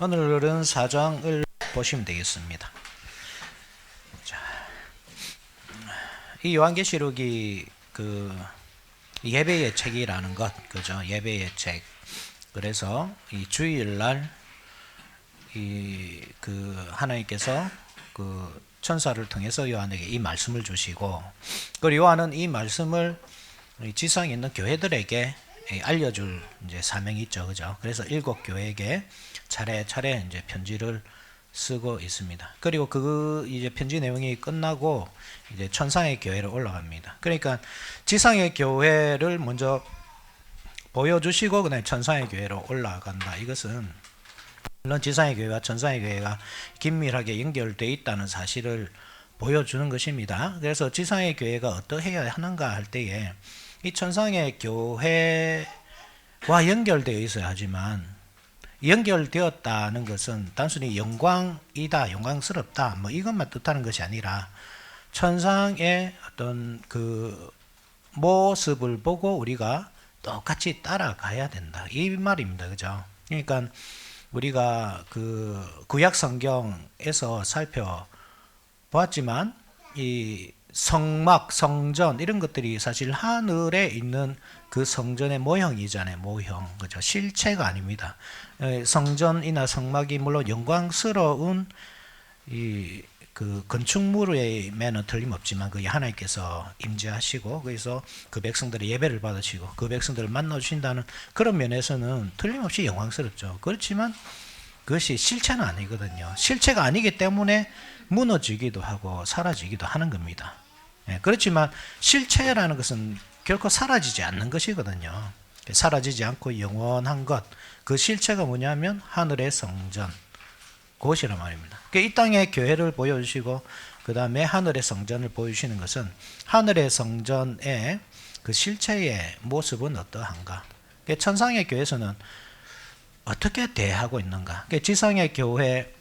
오늘은 4장을 보시면 되겠습니다. 자, 이 요한계시록이 그 예배의 책이라는 것, 그죠? 예배의 책. 그래서 이 주일날 하나님께서 그 천사를 통해서 요한에게 이 말씀을 주시고, 그리고 요한은 이 말씀을 지상에 있는 교회들에게 알려줄 이제 사명이 있죠, 그죠? 그래서 7교회에게 차례차례 이제 편지를 쓰고 있습니다. 그리고 그 이제 편지 내용이 끝나고 이제 천상의 교회로 올라갑니다. 그러니까 지상의 교회를 먼저 보여주시고 그다음에 천상의 교회로 올라간다. 이것은 물론 지상의 교회와 천상의 교회가 긴밀하게 연결되어 있다는 사실을 보여주는 것입니다. 그래서 지상의 교회가 어떠해야 하는가 할 때에 이 천상의 교회와 연결되어 있어야 하지만, 연결되었다는 것은 단순히 영광이다, 영광스럽다, 뭐 이것만 뜻하는 것이 아니라 천상의 어떤 그 모습을 보고 우리가 똑같이 따라가야 된다, 이 말입니다. 그죠? 그러니까 우리가 그 구약 성경에서 살펴보았지만 이 성막, 성전 이런 것들이 사실 하늘에 있는 그 성전의 모형이잖아요. 모형, 그죠? 실체가 아닙니다. 성전이나 성막이 물론 영광스러운 이 그 건축물에는 틀림없지만 그게 하나님께서 임재하시고 그래서 그 백성들의 예배를 받으시고 그 백성들을 만나 주신다는 그런 면에서는 틀림없이 영광스럽죠. 그렇지만 그것이 실체는 아니거든요. 실체가 아니기 때문에 무너지기도 하고 사라지기도 하는 겁니다. 그렇지만 실체라는 것은 결코 사라지지 않는 것이거든요. 사라지지 않고 영원한 것, 그 실체가 뭐냐면 하늘의 성전, 그것이란 말입니다. 이 땅의 교회를 보여주시고 그 다음에 하늘의 성전을 보여주시는 것은 하늘의 성전의 그 실체의 모습은 어떠한가. 천상의 교회에서는 어떻게 대하고 있는가. 지상의 교회의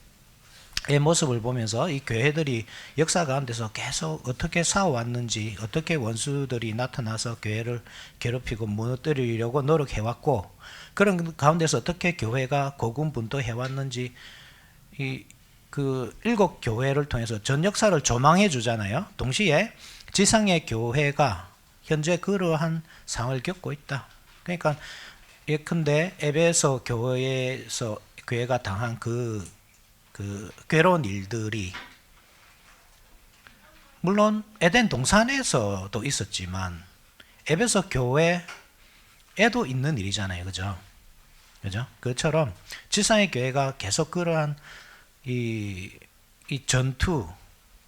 모습을 보면서 이 교회들이 역사 가운데서 계속 어떻게 싸워왔는지, 어떻게 원수들이 나타나서 교회를 괴롭히고 무너뜨리려고 노력해왔고, 그런 가운데서 어떻게 교회가 고군분투해왔는지, 그 7교회를 통해서 전 역사를 조망해 주잖아요. 동시에 지상의 교회가 현재 그러한 상황을 겪고 있다. 그러니까 예컨대 에베소 교회에서 교회가 당한 그 괴로운 일들이 물론 에덴 동산에서도 있었지만 에베소 교회에도 있는 일이잖아요. 그죠? 그죠? 그처럼 지상의 교회가 계속 그러한 이 전투,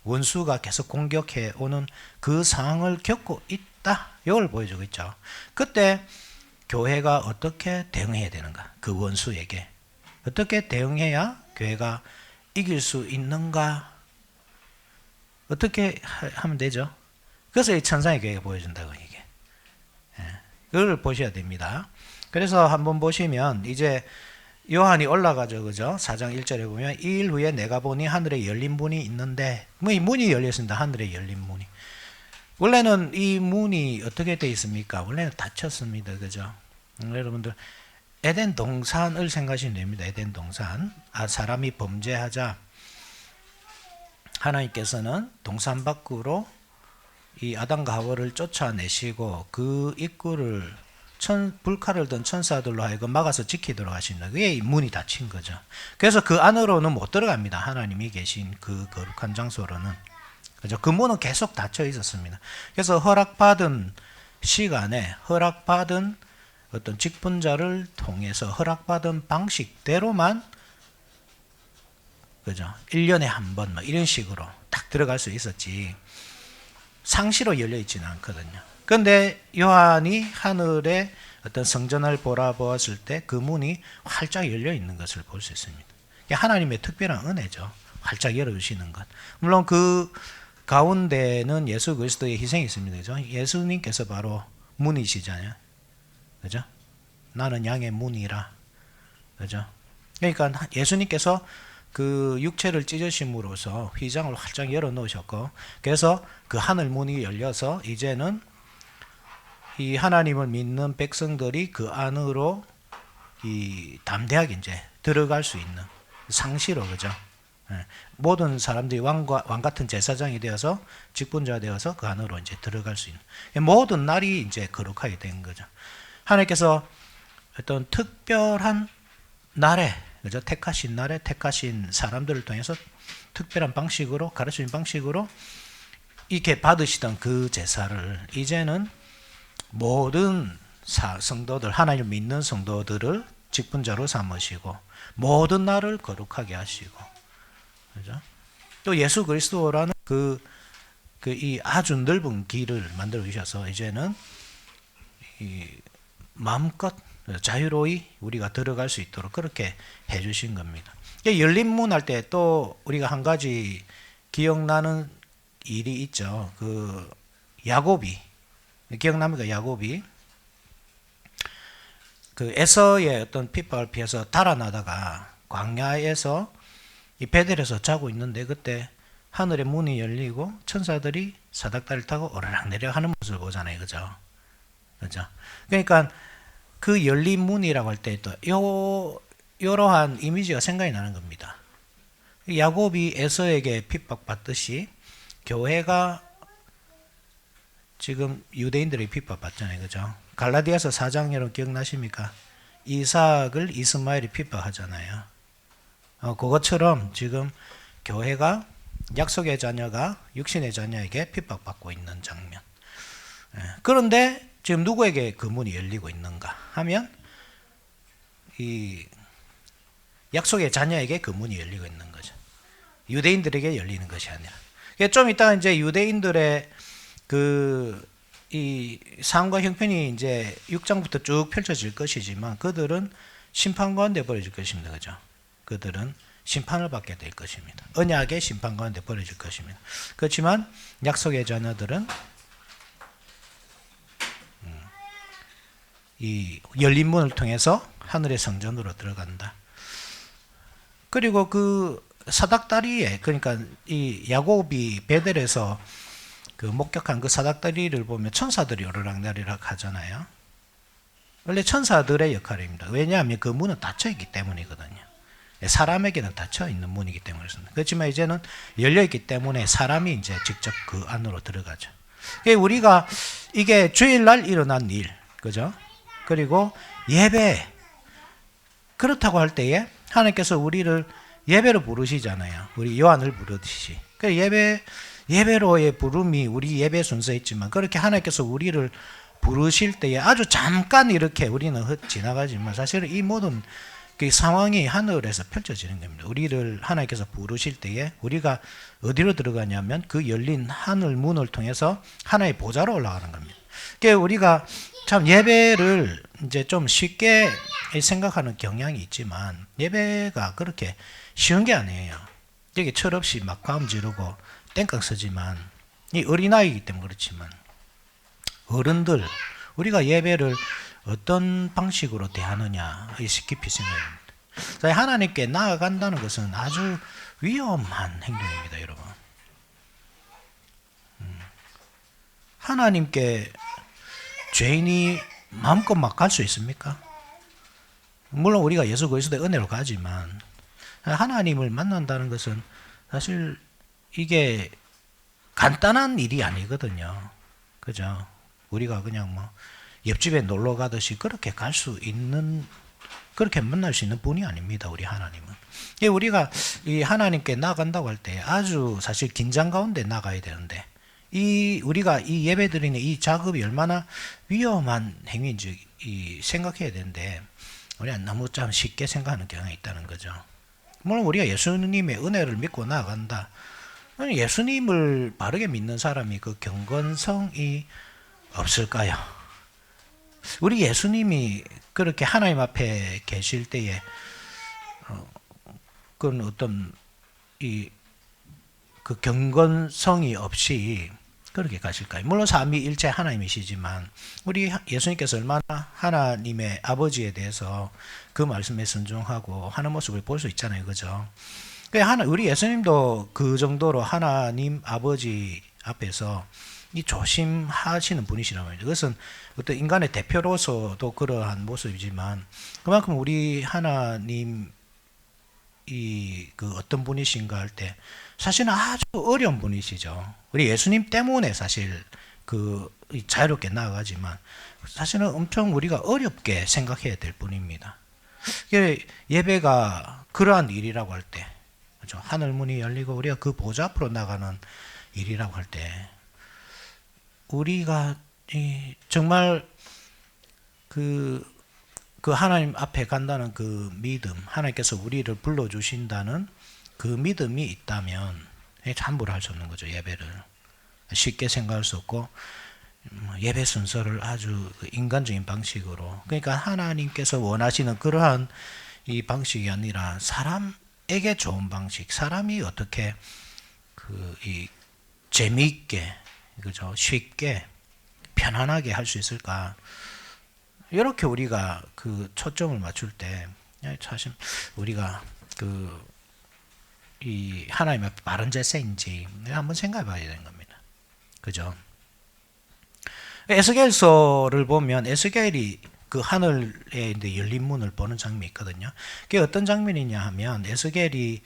원수가 계속 공격해 오는 그 상황을 겪고 있다. 이걸 보여주고 있죠. 그때 교회가 어떻게 대응해야 되는가? 그 원수에게 어떻게 대응해야 교회가 이길 수 있는가? 어떻게 하면 되죠? 그래서 이 천상의 교회가 보여준다고 이게. 그걸 보셔야 됩니다. 그래서 한번 보시면 이제 요한이 올라가죠, 그죠? 4장 1절에 보면 이 일 후에 내가 보니 하늘에 열린 문이 있는데, 뭐 이 문이 열렸습니다. 하늘에 열린 문이. 원래는 이 문이 어떻게 되어 있습니까? 원래는 닫혔습니다, 그죠? 여러분들 에덴 동산을 생각하시면 됩니다. 에덴 동산. 사람이 범죄하자 하나님께서는 동산 밖으로 이 아담과 하와를 쫓아내시고 그 입구를 불칼을 든 천사들로 하여금 막아서 지키도록 하십니다. 그게 문이 닫힌 거죠. 그래서 그 안으로는 못 들어갑니다. 하나님이 계신 그 거룩한 장소로는. 그죠? 그 문은 계속 닫혀 있었습니다. 그래서 허락받은 시간에 허락받은 어떤 직분자를 통해서 허락받은 방식대로만, 그죠? 1년에 한 번, 뭐 이런 식으로 딱 들어갈 수 있었지, 상시로 열려 있지는 않거든요. 그런데 요한이 하늘의 어떤 성전을 보았을 때 그 문이 활짝 열려 있는 것을 볼 수 있습니다. 하나님의 특별한 은혜죠. 활짝 열어주시는 것. 물론 그 가운데는 예수 그리스도의 희생이 있습니다. 그죠? 예수님께서 바로 문이시잖아요. 그죠? 나는 양의 문이라. 그죠? 그러니까 예수님께서 그 육체를 찢으심으로써 휘장을 활짝 열어 놓으셨고, 그래서 그 하늘 문이 열려서 이제는 이 하나님을 믿는 백성들이 그 안으로 이 담대하게 이제 들어갈 수 있는, 상시로, 그죠? 예. 모든 사람들이 왕 같은 제사장이 되어서 직분자가 되어서 그 안으로 이제 들어갈 수 있는 모든 날이 이제 거룩하게 된 거죠. 하나님께서 어떤 특별한 날에, 그죠? 택하신 날에 택하신 사람들을 통해서 특별한 방식으로, 가르치는 방식으로 이렇게 받으시던 그 제사를 이제는 모든 성도들, 하나님을 믿는 성도들을 직분자로 삼으시고 모든 날을 거룩하게 하시고, 그죠? 또 예수 그리스도라는 이 아주 넓은 길을 만들어 주셔서 이제는 이 마음껏 자유로이 우리가 들어갈 수 있도록 그렇게 해주신 겁니다. 열린 문 할 때 또 우리가 한 가지 기억나는 일이 있죠. 그 야곱이, 기억납니까? 야곱이 그 에서의 어떤 핍박을 피해서 달아나다가 광야에서 이 베델에서 자고 있는데 그때 하늘의 문이 열리고 천사들이 사닥다리를 타고 오르락 내려가는 모습을 보잖아요. 그죠? 그죠? 그러니까 그 열린 문이라고 할 때 또 이러한 이미지가 생각이 나는 겁니다. 야곱이 에서에게 핍박받듯이 교회가 지금 유대인들이 핍박받잖아요. 그죠? 갈라디아서 4장 여러분 기억나십니까? 이삭을 이스마엘이 핍박하잖아요. 그것처럼 지금 교회가 약속의 자녀가 육신의 자녀에게 핍박받고 있는 장면. 그런데 지금 누구에게 그 문이 열리고 있는가 하면 이 약속의 자녀에게 그 문이 열리고 있는 거죠. 유대인들에게 열리는 것이 아니라. 좀 이따가 이제 유대인들의 이 상과 형편이 이제 6장부터 쭉 펼쳐질 것이지만 그들은 심판 가운데 버려질 것입니다. 그죠? 그들은 심판을 받게 될 것입니다. 언약의 심판 가운데 버려질 것입니다. 그렇지만 약속의 자녀들은 이 열린 문을 통해서 하늘의 성전으로 들어간다. 그리고 그 사닥다리에, 그러니까 이 야곱이 베델에서 그 목격한 그 사닥다리를 보면 천사들이 오르락내리락 하잖아요. 원래 천사들의 역할입니다. 왜냐하면 그 문은 닫혀 있기 때문이거든요. 사람에게는 닫혀 있는 문이기 때문에 그렇지만 이제는 열려 있기 때문에 사람이 이제 직접 그 안으로 들어가죠. 우리가 이게 주일날 일어난 일, 그죠? 그리고 예배, 그렇다고 할 때에 하나님께서 우리를 예배로 부르시잖아요. 우리 요한을 부르듯이. 예배로의 부름이 우리 예배 순서에 있지만 그렇게 하나님께서 우리를 부르실 때에 아주 잠깐 이렇게 우리는 지나가지만 사실은 이 모든 그 상황이 하늘에서 펼쳐지는 겁니다. 우리를 하나님께서 부르실 때에 우리가 어디로 들어가냐면 그 열린 하늘 문을 통해서 하나의 보좌로 올라가는 겁니다. 그러니까 우리가 참 예배를 이제 좀 쉽게 생각하는 경향이 있지만 예배가 그렇게 쉬운 게 아니에요. 여기 철없이 막 과음 지르고 땡깡 서지만 이 어린아이이기 때문에 그렇지만 어른들 우리가 예배를 어떤 방식으로 대하느냐 깊이 생각합니다. 하나님께 나아간다는 것은 아주 위험한 행동입니다, 여러분. 하나님께 죄인이 마음껏 막 갈 수 있습니까? 물론 우리가 예수 그리스도의 은혜로 가지만 하나님을 만난다는 것은 사실 이게 간단한 일이 아니거든요. 그죠? 우리가 그냥 뭐 옆집에 놀러 가듯이 그렇게 갈 수 있는, 그렇게 만날 수 있는 분이 아닙니다. 우리 하나님은. 우리가 이 하나님께 나간다고 할 때 아주 사실 긴장 가운데 나가야 되는데 우리가 이 예배 드리는 이 작업이 얼마나 위험한 행위인지 생각해야 되는데 우리가 너무 참 쉽게 생각하는 경향이 있다는 거죠. 물론 우리가 예수님의 은혜를 믿고 나아간다. 예수님을 바르게 믿는 사람이 그 경건성이 없을까요? 우리 예수님이 그렇게 하나님 앞에 계실 때에 그런 어떤 그 경건성이 없이 그렇게 가실까요? 물론 삼위일체 하나님이시지만 우리 예수님께서 얼마나 하나님의 아버지에 대해서 그 말씀에 순종하고 하는 모습을 볼 수 있잖아요, 그죠? 우리 예수님도 그 정도로 하나님 아버지 앞에서 이 조심하시는 분이시란 말이죠. 그것은 어떤 인간의 대표로서도 그러한 모습이지만 그만큼 우리 하나님의 그 어떤 분이신가 할 때 사실은 아주 어려운 분이시죠. 우리 예수님 때문에 사실 자유롭게 나아가지만 사실은 엄청 우리가 어렵게 생각해야 될 분입니다. 예배가 그러한 일이라고 할 때, 그렇죠? 하늘 문이 열리고 우리가 그 보좌 앞으로 나가는 일이라고 할 때, 우리가 정말 그 하나님 앞에 간다는 그 믿음, 하나님께서 우리를 불러주신다는 그 믿음이 있다면 함부로 할 수 없는 거죠. 예배를 쉽게 생각할 수 없고, 예배 순서를 아주 인간적인 방식으로, 그러니까 하나님께서 원하시는 그러한 이 방식이 아니라 사람에게 좋은 방식, 사람이 어떻게 이 재미있게, 그죠? 쉽게 편안하게 할 수 있을까? 이렇게 우리가 그 초점을 맞출 때 사실 우리가 이 하나님 앞에 바른 자세인지 한번 생각해 봐야 되는 겁니다. 그죠? 에스겔서를 보면 에스겔이 그 하늘에 이제 열린 문을 보는 장면이 있거든요. 그게 어떤 장면이냐 하면 에스겔이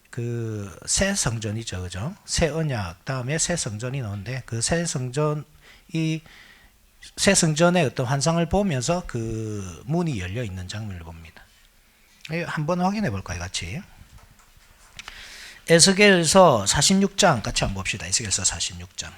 그 새 성전이죠, 그죠? 새 언약 다음에 새 성전이 나오는데 그 새 성전의 어떤 환상을 보면서 그 문이 열려 있는 장면을 봅니다. 한번 확인해 볼까요, 같이? 에스겔서 46장 같이 한번 봅시다. 에스겔서 46장.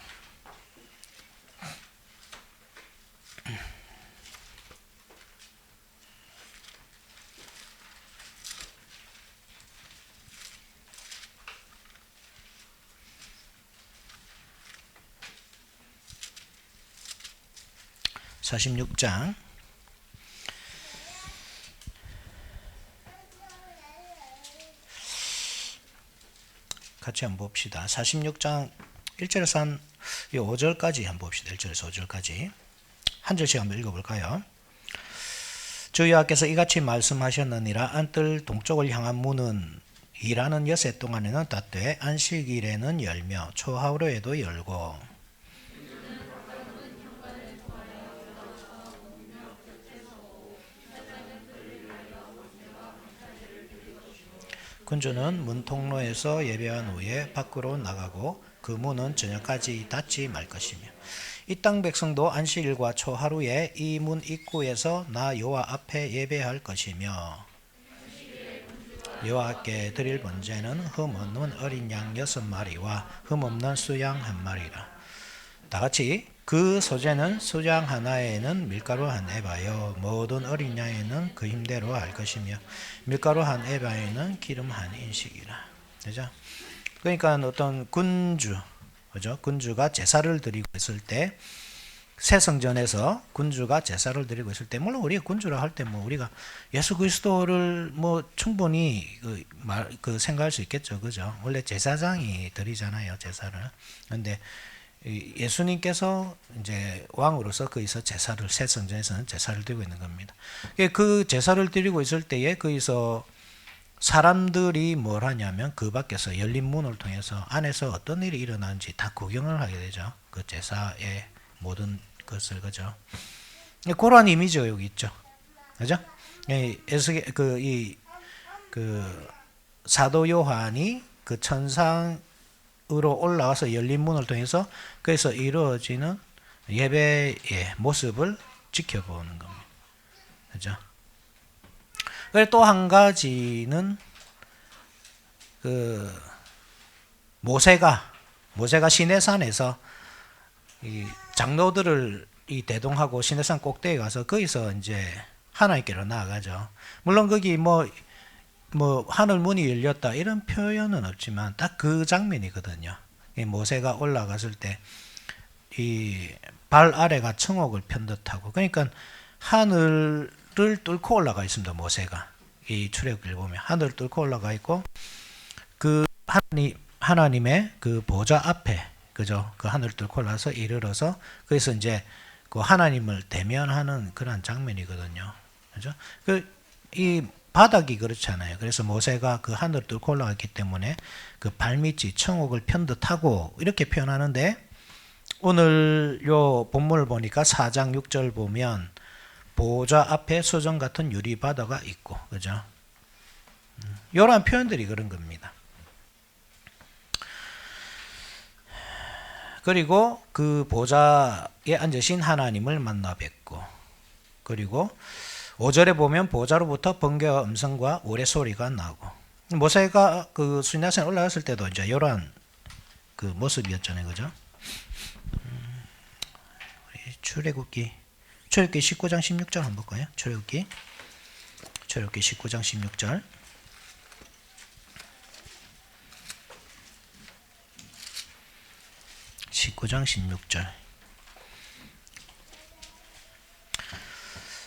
46장 같이 한번 봅시다. 46장 1절에서 한 5절까지 한번 봅시다. 1절에서 5절까지 한 절씩 한번 읽어볼까요? 주 여호와께서 이같이 말씀하셨느니라. 안뜰 동쪽을 향한 문은 일하는 여세 동안에는 닫되 안식일에는 열며 초하루에도 열고 군주는 문 통로에서 예배한 후에 밖으로 나가고 그 문은 저녁까지 닫지 말 것이며 이 땅 백성도 안식일과 초하루에 이 문 입구에서 나 여호와 앞에 예배할 것이며 여호와께 드릴 번제는 흠 없는 어린 양 6마리와 흠 없는 수양 1마리라. 다같이 그 소재는 수양 하나에는 밀가루 한 에바요 모든 어린 양에는 그 힘대로 할 것이며 밀가루 한 에바에는 기름 한 인식이라. 그죠? 그러니까 어떤 군주, 그죠? 군주가 제사를 드리고 있을 때 새 성전에서 군주가 제사를 드리고 있을 때 물론 우리가 군주라 할 때 뭐 우리가 예수 그리스도를 뭐 충분히 생각할 수 있겠죠. 그죠? 원래 제사장이 드리잖아요, 제사를. 근데 예수님께서 이제 왕으로서 거기서 제사를 새 성전에서는 제사를 드리고 있는 겁니다. 그 제사를 드리고 있을 때에 거기서 사람들이 뭘 하냐면 그 밖에서 열린 문을 통해서 안에서 어떤 일이 일어나는지 다 구경을 하게 되죠. 그 제사의 모든 것을. 그죠? 그런 이미지가 여기 있죠. 그죠? 사도 요한이 그 천상으로 올라와서 열린 문을 통해서 그래서 이루어지는 예배의 모습을 지켜보는 겁니다. 그죠? 또 한 가지는 모세가 시내산에서 이 장로들을 대동하고 시내산 꼭대기에 가서 거기서 이제 하나님께로 나아가죠. 물론 거기 뭐 하늘 문이 열렸다 이런 표현은 없지만 딱 그 장면이거든요. 모세가 올라갔을 때 이 발 아래가 청옥을 편 듯하고, 그러니까 하늘을 뚫고 올라가 있습니다. 모세가 이 출애굽기를 보면 하늘을 뚫고 올라가 있고 그 하나님의 그 보좌 앞에, 그죠? 그 하늘을 뚫고 올라서 이르러서 그래서 이제 그 하나님을 대면하는 그런 장면이거든요. 그죠? 이 바닥이 그렇잖아요. 그래서 모세가 그 하늘을 뚫고 올라갔기 때문에 그 발밑이 청옥을 편 듯하고 이렇게 표현하는데, 오늘 요 본문을 보니까 4장 6절 보면 보좌 앞에 수정 같은 유리 바다가 있고, 그죠? 이러한 표현들이 그런 겁니다. 그리고 그 보좌에 앉으신 하나님을 만나 뵙고, 그리고 5절에 보면 보좌로부터 번개와 음성과 우레소리가 나고, 모세가 그 수리나산에 올라갔을 때도 이제 이러한 그 모습이었잖아요, 그죠? 출애굽기 19장 16절 한번 볼까요? 출애굽기 19장 16절.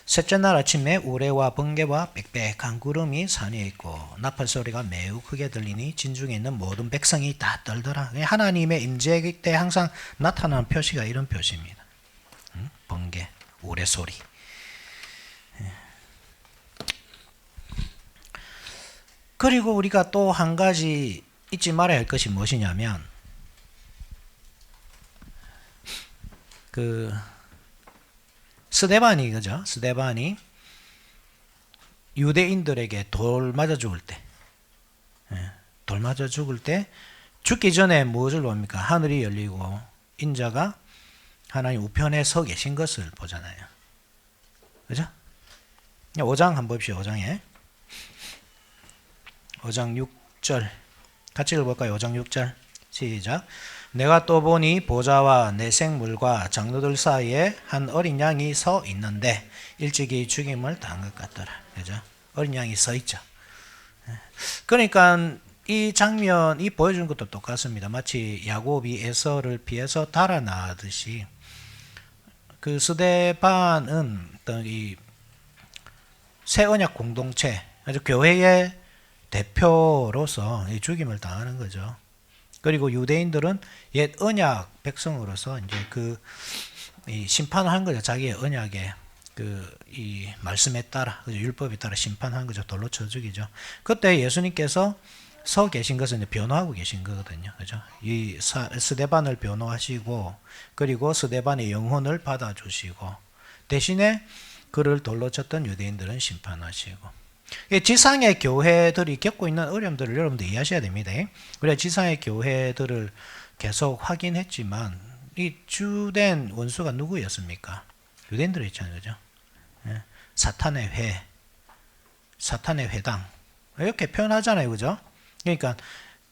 셋째 날 아침에 우레와 번개와 빽빽한 구름이 산 위에 있고 나팔 소리가 매우 크게 들리니 진중에 있는 모든 백성이 다 떨더라. 하나님의 임재 때 항상 나타나는 표시가 이런 표시입니다. 번개, 우레 소리. 그리고 우리가 또 한 가지 잊지 말아야 할 것이 무엇이냐면, 그 스데반이, 그죠? 스데반이 유대인들에게 돌 맞아 죽을 때, 돌 맞아 죽을 때 죽기 전에 무엇을 봅니까? 하늘이 열리고 인자가 하나님 우편에 서 계신 것을 보잖아요. 그죠? 5장 한번 봅시다. 5장에 5장 6절 같이 읽어볼까요? 5장 6절 시작. 내가 또 보니 보좌와 내생물과 장로들 사이에 한 어린 양이 서 있는데 일찍이 죽임을 당한 것 같더라. 그죠? 어린 양이 서 있죠. 그러니까 이 장면이 보여주는 것도 똑같습니다. 마치 야곱이 에서를 피해서 달아나듯이 그 스데반은 이 새 언약 공동체, 아주 교회의 대표로서 죽임을 당하는 거죠. 그리고 유대인들은 옛 언약 백성으로서 이제 이 심판을 한 거죠. 자기의 언약에 이 말씀에 따라, 그죠? 율법에 따라 심판한 거죠. 돌로 쳐 죽이죠. 그때 예수님께서 서 계신 것은 이제 변호하고 계신 거거든요. 그죠? 이 스데반을 변호하시고, 그리고 스데반의 영혼을 받아주시고, 대신에 그를 돌로 쳤던 유대인들은 심판하시고. 지상의 교회들이 겪고 있는 어려움들을 여러분들 이해하셔야 됩니다. 그래 지상의 교회들을 계속 확인했지만 이 주된 원수가 누구였습니까? 유대인들이었잖아요. 그죠? 사탄의 회, 사탄의 회당 이렇게 표현하잖아요. 그죠? 그러니까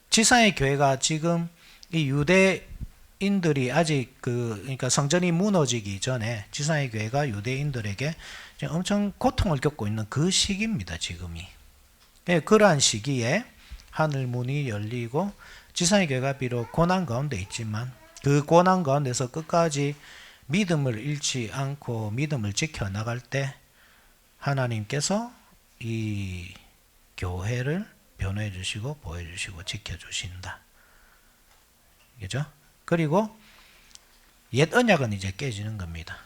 지상의 교회가 지금 이 유대인들이 아직 그러니까 성전이 무너지기 전에 지상의 교회가 유대인들에게 엄청 고통을 겪고 있는 그 시기입니다. 지금이. 그러한 시기에 하늘 문이 열리고 지상의 교회가 비록 고난 가운데 있지만 그 고난 가운데서 끝까지 믿음을 잃지 않고 믿음을 지켜나갈 때 하나님께서 이 교회를 변호해 주시고 보여주시고 지켜주신다. 그죠? 그리고 옛 언약은 이제 깨지는 겁니다.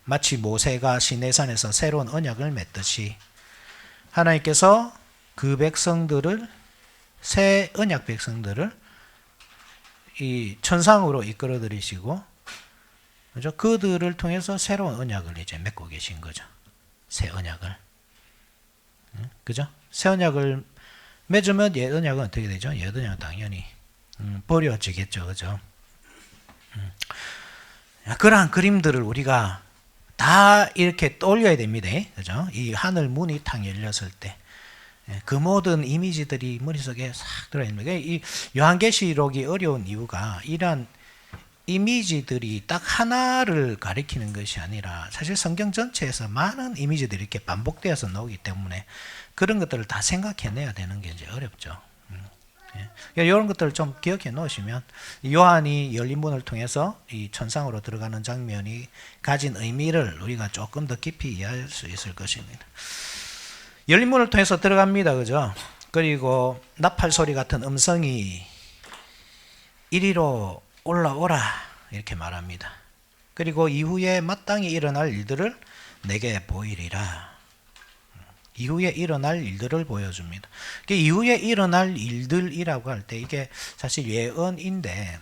마치 모세가 시내산에서 새로운 언약을 맺듯이 하나님께서 그 백성들을, 새 언약 백성들을 이 천상으로 이끌어 들이시고, 그죠? 그들을 통해서 새로운 언약을 이제 맺고 계신 거죠. 새 언약을. 그죠? 새 언약을 맺으면 옛 언약은 어떻게 되죠? 옛 언약은 당연히 버려지겠죠. 그죠? 그러한 그림들을 우리가 다 이렇게 떠올려야 됩니다. 그죠? 이 하늘 문이 탁 열렸을 때. 그 모든 이미지들이 머릿속에 싹 들어있는 거예요. 이 요한계시록이 어려운 이유가 이러한 이미지들이 딱 하나를 가리키는 것이 아니라 사실 성경 전체에서 많은 이미지들이 이렇게 반복되어서 나오기 때문에 그런 것들을 다 생각해내야 되는 게 이제 어렵죠. 이런 것들을 좀 기억해 놓으시면 요한이 열린 문을 통해서 이 천상으로 들어가는 장면이 가진 의미를 우리가 조금 더 깊이 이해할 수 있을 것입니다. 열린 문을 통해서 들어갑니다. 그죠? 그리고 나팔 소리 같은 음성이 이리로 올라오라 이렇게 말합니다. 그리고 이후에 마땅히 일어날 일들을 내게 보이리라. 이후에 일어날 일들을 보여줍니다. 이후에 일어날 일들이라고 할 때 이게 사실 예언인데,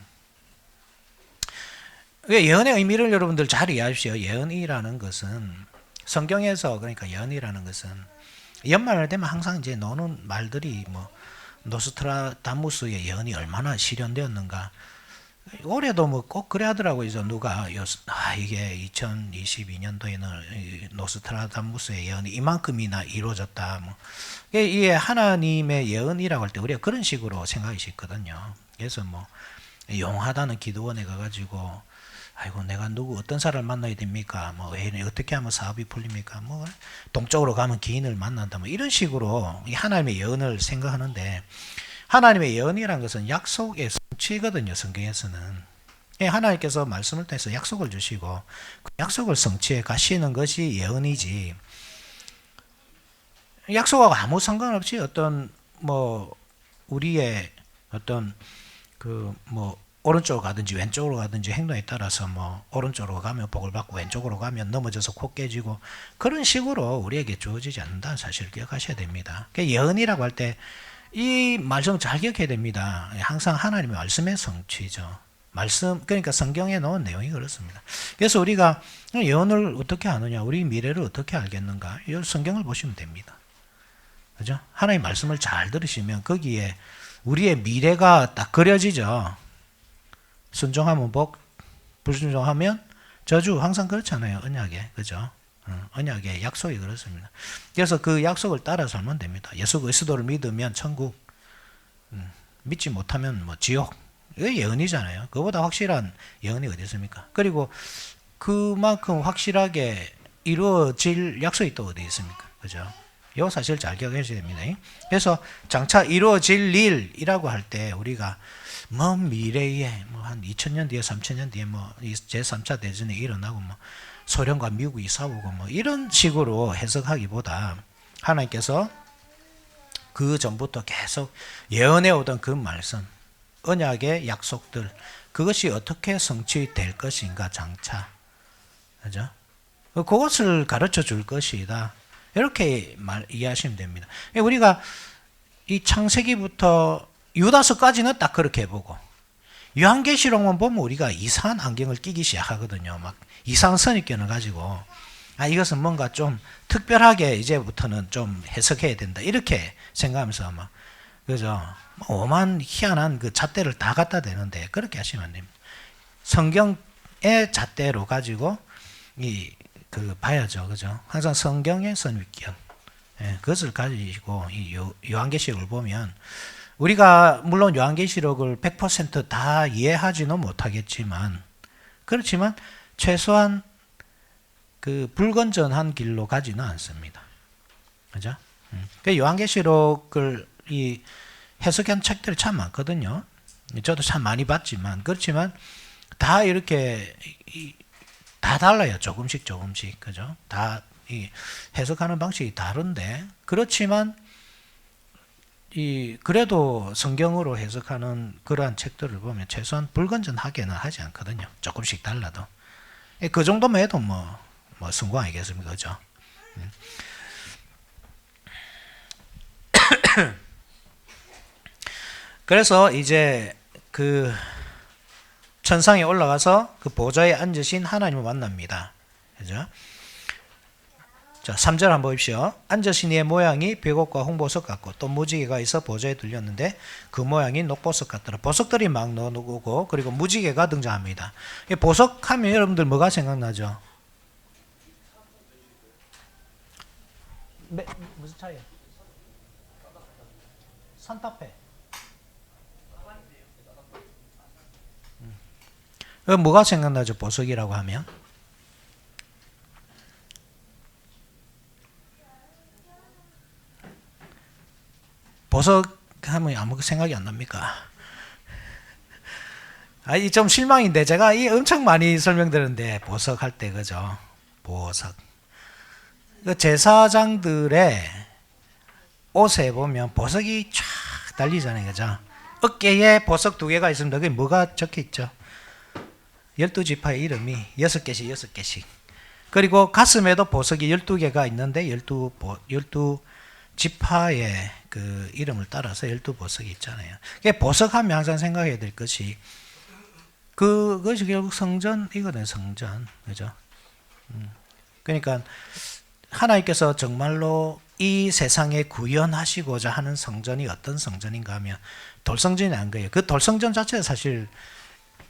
예언의 의미를 여러분들 잘 이해하십시오. 예언이라는 것은 성경에서, 그러니까 예언이라는 것은 연말 되면 항상 이제 노는 말들이 뭐 노스트라다무스의 예언이 얼마나 실현되었는가. 올해도 뭐 꼭 그래 하더라고요. 누가 이게 2022년도에는 노스트라다무스의 예언이 이만큼이나 이루어졌다. 뭐 이게 하나님의 예언이라고 할 때 우리가 그런 식으로 생각이 쉽거든요. 그래서 뭐 용하다는 기도원에 가가지고 아이고 내가 누구 어떤 사람을 만나야 됩니까? 뭐 어떻게 하면 사업이 풀립니까? 뭐 동쪽으로 가면 기인을 만난다. 뭐 이런 식으로 하나님의 예언을 생각하는데 하나님의 예언이라는 것은 약속의 성취거든요. 성경에서는 하나님께서 말씀을 통해서 약속을 주시고 그 약속을 성취해 가시는 것이 예언이지. 약속하고 아무 상관없이 어떤 뭐 우리의 어떤 그 뭐 오른쪽으로 가든지 왼쪽으로 가든지 행동에 따라서 뭐 오른쪽으로 가면 복을 받고 왼쪽으로 가면 넘어져서 코 깨지고 그런 식으로 우리에게 주어지지 않는다는 사실을 기억하셔야 됩니다. 예언이라고 할 때 이 말씀 잘 기억해야 됩니다. 항상 하나님의 말씀의 성취죠. 말씀 그러니까 성경에 넣은 내용이 그렇습니다. 그래서 우리가 예언을 어떻게 아느냐, 우리 미래를 어떻게 알겠는가, 이 성경을 보시면 됩니다. 그죠? 하나님의 말씀을 잘 들으시면 거기에 우리의 미래가 딱 그려지죠. 순종하면 복, 불순종하면 저주. 항상 그렇잖아요. 언약에. 그죠? 언약의 약속이 그렇습니다. 그래서 그 약속을 따라 살면 됩니다. 예수 그리스도를 믿으면 천국, 믿지 못하면 뭐 지옥. 이게 예언이잖아요. 그보다 확실한 예언이 어디 있습니까? 그리고 그만큼 확실하게 이루어질 약속이 또 어디 있습니까? 그죠? 이 사실 잘 기억하셔야 됩니다. 그래서 장차 이루어질 일이라고 할 때 우리가 먼 미래에 뭐 한 2000년 뒤에 3000년 뒤에 뭐 제3차 대전이 일어나고 뭐 소련과 미국이 싸우고 뭐 이런 식으로 해석하기보다 하나님께서 그 전부터 계속 예언해 오던 그 말씀, 언약의 약속들, 그것이 어떻게 성취될 것인가 장차, 그죠? 그것을 가르쳐 줄 것이다. 이렇게 이해하시면 됩니다. 우리가 이 창세기부터 유다서까지는 딱 그렇게 보고 요한계시록만 보면 우리가 이상한 안경을 끼기 시작하거든요. 막 이상한 선입견을 가지고 이것은 뭔가 좀 특별하게 이제부터는 좀 해석해야 된다 이렇게 생각하면서 막 그죠? 오만 희한한 그 잣대를 다 갖다 대는데 그렇게 하시면 안 됩니다. 성경의 잣대로 가지고 봐야죠, 그죠? 항상 성경의 선입견, 그것을 가지고 이 요한계시록을 보면 우리가 물론 요한계시록을 100% 이해하지는 못하겠지만 그렇지만 최소한 그 불건전한 길로 가지는 않습니다, 그죠? 요한계시록을 해석한 책들이 참 많거든요. 저도 참 많이 봤지만 그렇지만 다 이렇게 다 달라요. 조금씩 그죠? 다 해석하는 방식이 다른데 그렇지만 그래도 성경으로 해석하는 그러한 책들을 보면 최소한 불건전하게는 하지 않거든요. 조금씩 달라도 그 정도만 해도 뭐 성공 아니겠습니까, 그죠? 그래서 이제 그 천상에 올라가서 그 보좌에 앉으신 하나님을 만납니다. 그죠? 자, 3절 한번 보십시오. 앉으신 이의 모양이 벽옥과 홍보석 같고 또 무지개가 있어 보좌에 들렸는데 그 모양이 녹보석 같더라. 보석들이 막 나오고 그리고 무지개가 등장합니다. 보석 하면 여러분들 뭐가 생각나죠? 무슨 차이야? 산타페. 뭐가 생각나죠? 보석이라고 하면? 보석 하면 아무 생각이 안 납니까? 좀 실망인데 제가 엄청 많이 설명드렸는데 보석 할 때 그죠? 보석. 그 제사장들의 옷에 보면 보석이 쫙 달리잖아요, 그죠? 어깨에 보석 2개가 있습니다. 그게 뭐가 적혀 있죠? 12지파의 이름이 6개씩. 그리고 가슴에도 보석이 12개가 있는데 12지파의 그 이름을 따라서 12보석이 있잖아요. 보석하면 항상 생각해야 될 것이 그것이 결국 성전이거든요. 성전. 그죠? 그러니까 하나님께서 정말로 이 세상에 구현하시고자 하는 성전이 어떤 성전인가 하면 돌성전이 아닌 거예요. 그 돌성전 자체가 사실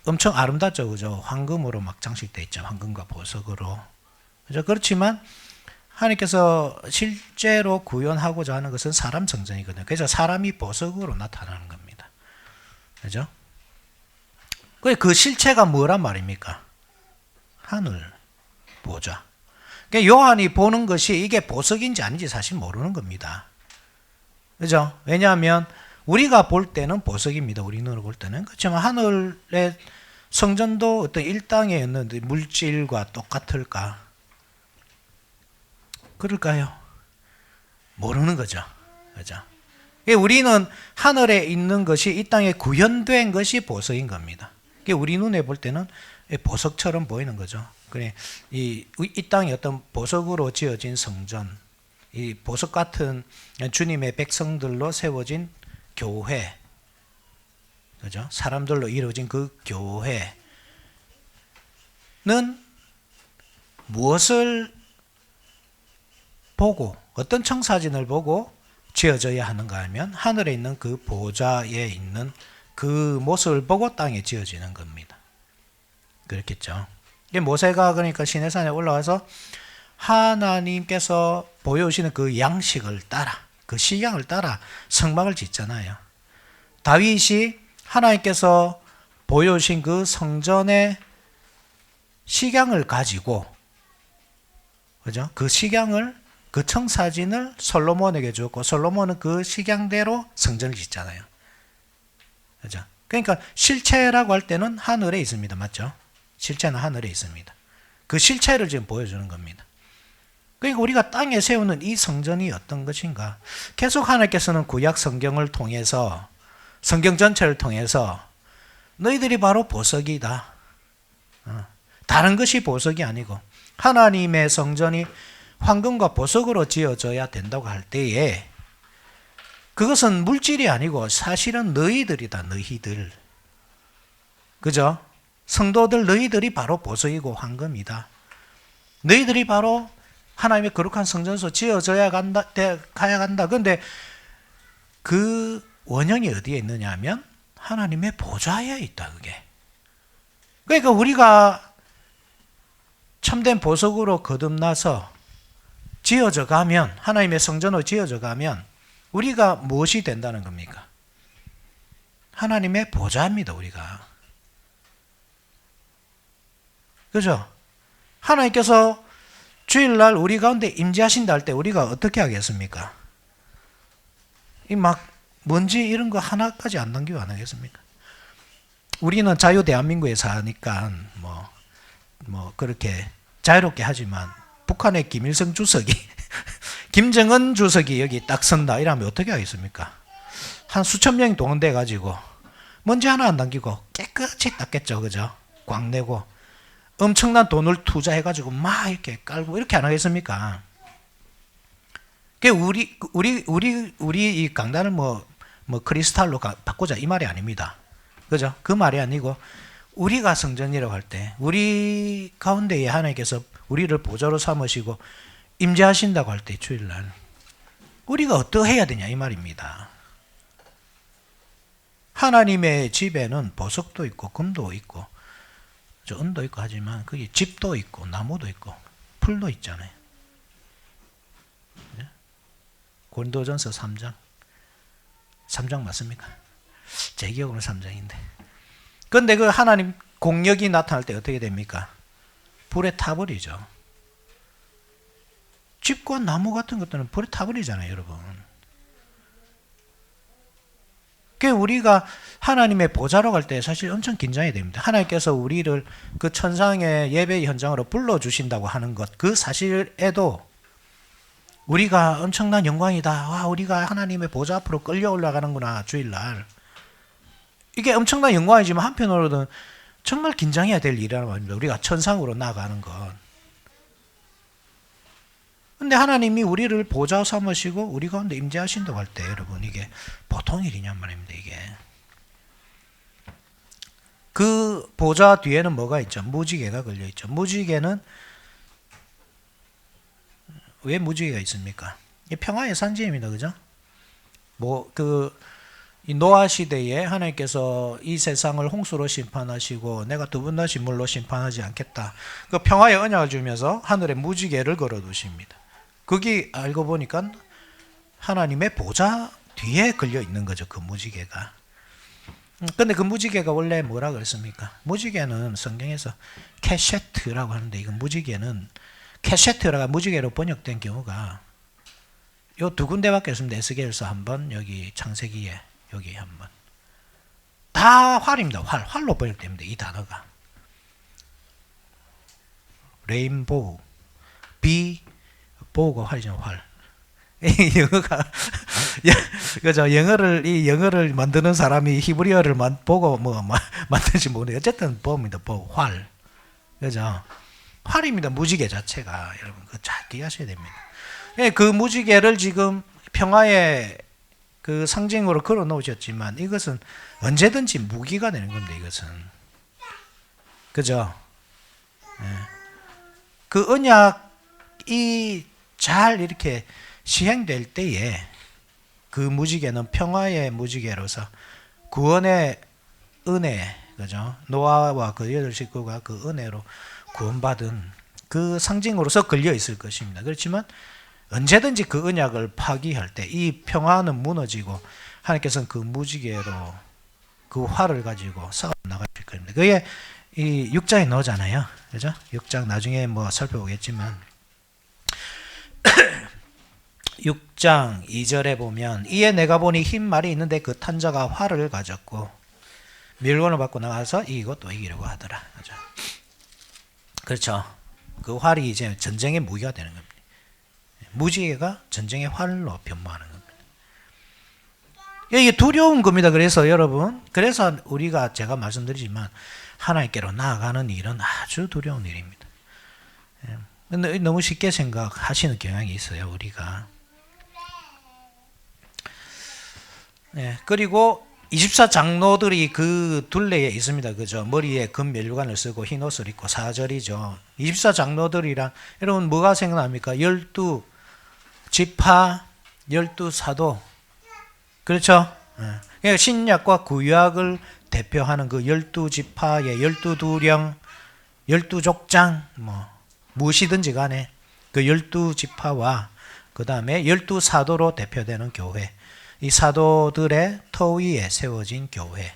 엄청 아름답죠. 그죠? 황금으로 막 장식되어 있죠. 황금과 보석으로. 그죠? 그렇지만 하나님께서 실제로 구현하고자 하는 것은 사람 성전이거든요. 그래서 사람이 보석으로 나타나는 겁니다. 그죠? 그 실체가 뭐란 말입니까? 하늘, 보좌. 그러니까 요한이 보는 것이 이게 보석인지 아닌지 사실 모르는 겁니다. 그죠? 왜냐하면 우리가 볼 때는 보석입니다. 우리 눈으로 볼 때는. 그렇지만 하늘의 성전도 어떤 일당에 있는 물질과 똑같을까? 그럴까요? 모르는 거죠. 그죠? 우리는 하늘에 있는 것이 이 땅에 구현된 것이 보석인 겁니다. 우리 눈에 볼 때는 보석처럼 보이는 거죠. 그래, 이 땅에 어떤 보석으로 지어진 성전, 이 보석 같은 주님의 백성들로 세워진 교회, 그죠? 사람들로 이루어진 그 교회는 무엇을 보고, 어떤 청사진을 보고 지어져야 하는가 하면 하늘에 있는 그 보좌에 있는 그 모습을 보고 땅에 지어지는 겁니다. 그렇겠죠. 모세가 그러니까 시내산에 올라와서 하나님께서 보여주시는 그 양식을 따라, 그 식양을 따라 성막을 짓잖아요. 다윗이 하나님께서 보여주신 그 성전의 식양을 가지고, 그죠? 그 식양을, 그 청사진을 솔로몬에게 줬고, 솔로몬은 그 식양대로 성전을 짓잖아요. 그죠? 그러니까 실체라고 할 때는 하늘에 있습니다. 맞죠? 실체는 하늘에 있습니다. 그 실체를 지금 보여주는 겁니다. 그러니까 우리가 땅에 세우는 이 성전이 어떤 것인가? 계속 하나님께서는 구약 성경을 통해서, 성경 전체를 통해서 너희들이 바로 보석이다. 다른 것이 보석이 아니고 하나님의 성전이 황금과 보석으로 지어져야 된다고 할 때에 그것은 물질이 아니고 사실은 너희들이다. 너희들. 그죠? 성도들 너희들이 바로 보석이고 황금이다. 너희들이 바로 하나님의 거룩한 성전에서 지어져야 가야 간다. 그런데 그 원형이 어디에 있느냐 하면 하나님의 보좌에 있다. 그게. 그러니까 우리가 참된 보석으로 거듭나서 지어져 가면, 하나님의 성전으로 지어져 가면 우리가 무엇이 된다는 겁니까? 하나님의 보좌입니다. 우리가. 그죠? 하나님께서 주일날 우리 가운데 임재하신다 할 때 우리가 어떻게 하겠습니까? 이 막 먼지 이런 거 하나까지 안 남기고 안 하겠습니까? 우리는 자유 대한민국에 사니까 뭐 그렇게 자유롭게 하지만 북한의 김일성 주석이 김정은 주석이 여기 딱 선다 이러면 어떻게 하겠습니까? 한 수천 명이 동원돼 가지고 먼지 하나 안 남기고 깨끗이 닦겠죠. 그죠? 꽉 내고 엄청난 돈을 투자해가지고 막 이렇게 깔고 이렇게 안 하겠습니까? 우리 이 강단을 뭐 크리스탈로 바꾸자 이 말이 아닙니다. 그죠? 그 말이 아니고 우리가 성전이라고 할 때 우리 가운데에 하나님께서 우리를 보좌로 삼으시고 임재하신다고 할 때 주일날 우리가 어떠해야 되냐 이 말입니다. 하나님의 집에는 보석도 있고 금도 있고 은도 있고 하지만 거기 집도 있고 나무도 있고 풀도 있잖아요. 고린도전서 3장 맞습니까? 제 기억으로는 3장인데. 그런데 그 하나님 공력이 나타날 때 어떻게 됩니까? 불에 타버리죠. 집과 나무 같은 것들은 불에 타버리잖아요, 여러분. 우리가 하나님의 보좌로 갈 때 사실 엄청 긴장이 됩니다. 하나님께서 우리를 그 천상의 예배 현장으로 불러주신다고 하는 것, 그 사실에도 우리가 엄청난 영광이다. 와, 우리가 하나님의 보좌 앞으로 끌려 올라가는구나, 주일날. 이게 엄청난 영광이지만 한편으로는 정말 긴장해야 될 일이라는 말입니다. 우리가 천상으로 나가는 것. 근데 하나님이 우리를 보좌 삼으시고 우리 가운데 임재하신다고 할 때 여러분 이게 보통 일이냔 말입니다. 이게 그 보좌 뒤에는 뭐가 있죠? 무지개가 걸려 있죠. 무지개는 왜 무지개가 있습니까? 이 평화의 상징입니다. 그죠? 이 노아 시대에 하나님께서 이 세상을 홍수로 심판하시고 내가 두 번 다시 물로 심판하지 않겠다. 그 평화의 언약을 주면서 하늘에 무지개를 걸어 두십니다. 거기 알고 보니까 하나님의 보좌 뒤에 걸려 있는 거죠. 그 무지개가. 근데 그 무지개가 원래 뭐라 그랬습니까? 무지개는 성경에서 캐셰트라고 하는데, 이건 무지개는 캐셰트라가 무지개로 번역된 경우가 요 두 군데밖에 없습니다. 에스겔서 한 번, 여기 창세기에 여기 한 번. 다 활입니다. 활로 번역됩니다. 이 단어가. 레인보우, 보우가 활이죠. 활. 영어가 그죠? 이 영어를 만드는 사람이 히브리어를 보고 만든지 모르겠어요. 어쨌든 보입니다. 활. 그죠? 활입니다. 무지개 자체가. 여러분 그거 잘 기억하셔야 됩니다. 그 무지개를 지금 평화의 그 상징으로 걸어 놓으셨지만 이것은 언제든지 무기가 되는 겁니다. 이것은. 그죠? 그 언약이 잘 이렇게 시행될 때에 그 무지개는 평화의 무지개로서 구원의 은혜, 그죠? 노아와 그 8식구가 그 은혜로 구원받은 그 상징으로서 걸려 있을 것입니다. 그렇지만 언제든지 그 언약을 파기할 때 이 평화는 무너지고 하나님께서는 그 무지개로 그 활을 가지고 싸워 나가실 겁니다. 그게 이 6장에 나오잖아요. 그죠? 6장 나중에 살펴보겠지만 6장 2절에 보면 이에 내가 보니 흰 말이 있는데 그 탄자가 활을 가졌고 멸관을 받고 나가서 이기고 또 이기려고 하더라. 그죠? 그렇죠. 그 활이 이제 전쟁의 무기가 되는 겁니다. 무지개가 전쟁의 활로 변모하는 겁니다. 이게 두려운 겁니다. 그래서 여러분, 그래서 우리가 제가 말씀드리지만 하나님께로 나아가는 일은 아주 두려운 일입니다. 근데 너무 쉽게 생각하시는 경향이 있어요. 우리가. 그리고 24장로들이 그 둘레에 있습니다. 그죠? 머리에 금 면류관을 쓰고 흰 옷을 입고 4절이죠. 24장로들이란 여러분 뭐가 생각납니까? 12지파, 12사도. 그렇죠? 그러니까 신약과 구약을 대표하는 그 12지파의 12두령, 12족장, 무엇이든지 간에 그 12지파와 그 다음에 12사도로 대표되는 교회, 이 사도들의 터 위에 세워진 교회,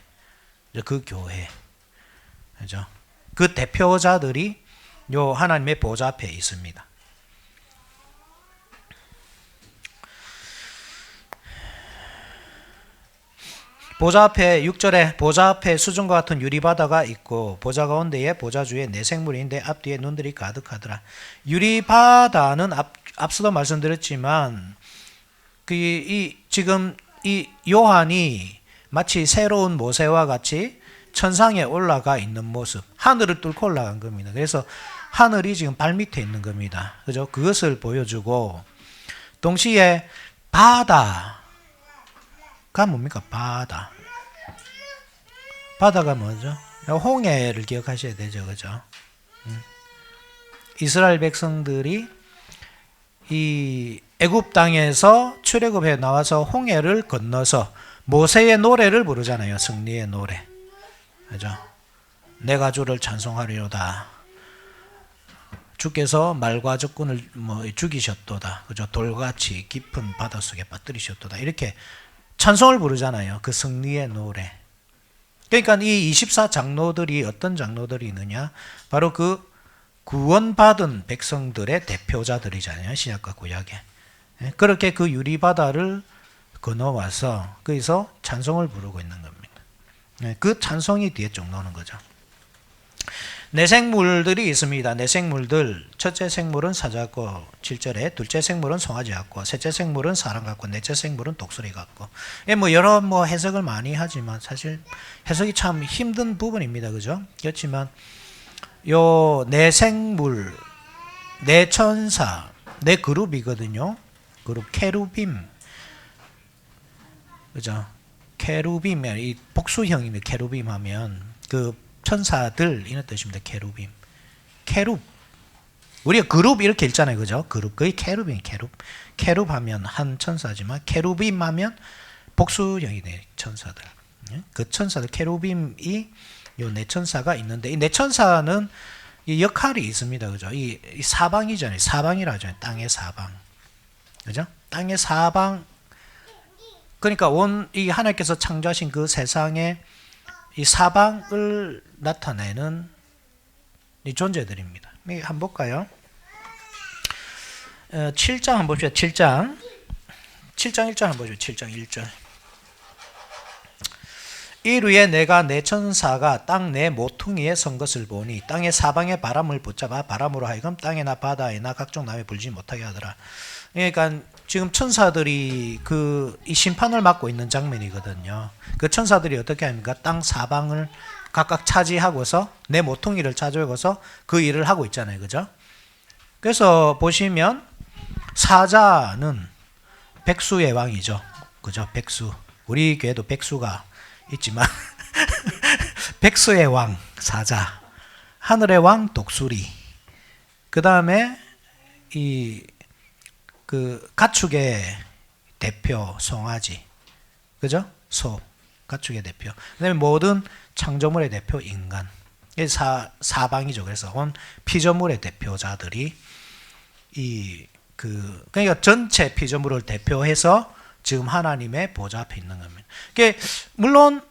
그 교회, 그죠? 그 대표자들이 요 하나님의 보좌 앞에 있습니다. 보좌 앞에 6절에 보좌 앞에 수정과 같은 유리바다가 있고 보좌 가운데에 보좌 주에 네 생물인데 앞뒤에 눈들이 가득하더라. 유리바다는 앞서도 말씀드렸지만 지금 이 요한이 마치 새로운 모세와 같이 천상에 올라가 있는 모습, 하늘을 뚫고 올라간 겁니다. 그래서 하늘이 지금 발밑에 있는 겁니다. 그죠? 그것을 보여주고 동시에 바다가 뭡니까? 바다가 뭐죠? 홍해를 기억하셔야 되죠. 그죠? 이스라엘 백성들이 이 애굽 땅에서 출애굽해 나와서 홍해를 건너서 모세의 노래를 부르잖아요. 승리의 노래. 그죠? 내가 주를 찬송하리로다. 주께서 말과 적군을 죽이셨도다. 그죠? 돌같이 깊은 바닷속에 빠뜨리셨도다. 이렇게 찬송을 부르잖아요. 그 승리의 노래. 그러니까 이 24장로들이 어떤 장로들이 있느냐? 바로 그 구원받은 백성들의 대표자들이잖아요. 신약과 구약에. 그렇게 그 유리바다를 건너와서 거기서 찬송을 부르고 있는 겁니다. 그 찬송이 뒤에 쭉 나오는 거죠. 네 생물들이 있습니다. 네 생물들. 첫째 생물은 사자 같고 7절에 둘째 생물은 송아지 같고 셋째 생물은 사람 같고 넷째 생물은 독수리 같고. 여러 해석을 많이 하지만 사실 해석이 참 힘든 부분입니다. 그죠? 그렇지만 요 네 생물, 네 천사, 네 그룹이거든요. 그룹 케루빔. 그죠? 케루빔, 이 복수형입니다. 케루빔 하면 그 천사들 이런 뜻입니다. 케루빔. 케룹. 우리가 그룹 이렇게 읽잖아요. 그죠? 그룹. 거의 케룹이에요. 케룹. 케룹 하면 한 천사지만 케루빔 하면 복수형이 돼요. 천사들. 그 천사들 케루빔이 요 네 천사가 있는데 이 네 천사는 이 역할이 있습니다. 그죠? 이 사방이잖아요. 사방이라 하잖아요. 땅의 사방. 그죠? 땅의 사방. 그러니까 이 하나님께서 창조하신 그 세상의 이 사방을 나타내는 이 존재들입니다. 한번 볼까요? 7장 한번 봅시다. 7장 1절 한번 보죠. 7장 1절. 이루에 내가 내 천사가 땅 내 모퉁이에 선 것을 보니 땅의 사방에 바람을 붙잡아 바람으로 하여금 땅에나 바다에나 각종 나무에 불지 못하게 하더라. 그러니까 지금 천사들이 이 심판을 맡고 있는 장면이거든요. 그 천사들이 어떻게 합니까? 땅 사방을 각각 차지하고서 내 모퉁이를 차지하고서 그 일을 하고 있잖아요. 그죠? 그래서 보시면 사자는 백수의 왕이죠. 그죠? 백수. 우리 교회도 백수가 있지만 백수의 왕 사자, 하늘의 왕 독수리, 그 다음에 그 가축의 대표 송아지, 그죠? 소, 가축의 대표. 그다음에 모든 창조물의 대표 인간. 사방이죠. 그래서 온 피조물의 대표자들이 그러니까 전체 피조물을 대표해서 지금 하나님의 보좌 앞에 있는 겁니다. 물론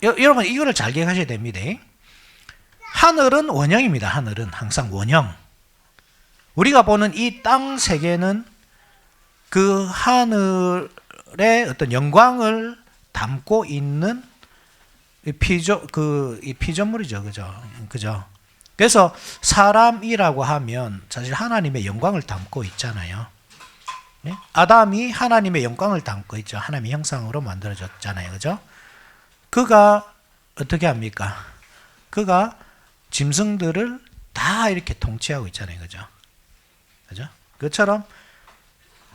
여러분 이거를 잘 기억하셔야 됩니다. 하늘은 원형입니다. 하늘은 항상 원형. 우리가 보는 이 땅 세계는 그 하늘의 어떤 영광을 담고 있는 피조물이죠. 그죠? 그래서 사람이라고 하면 사실 하나님의 영광을 담고 있잖아요. 아담이 하나님의 영광을 담고 있죠. 하나님의 형상으로 만들어졌잖아요. 그죠? 그가 어떻게 합니까? 그가 짐승들을 다 이렇게 통치하고 있잖아요. 그죠? 그죠? 그처럼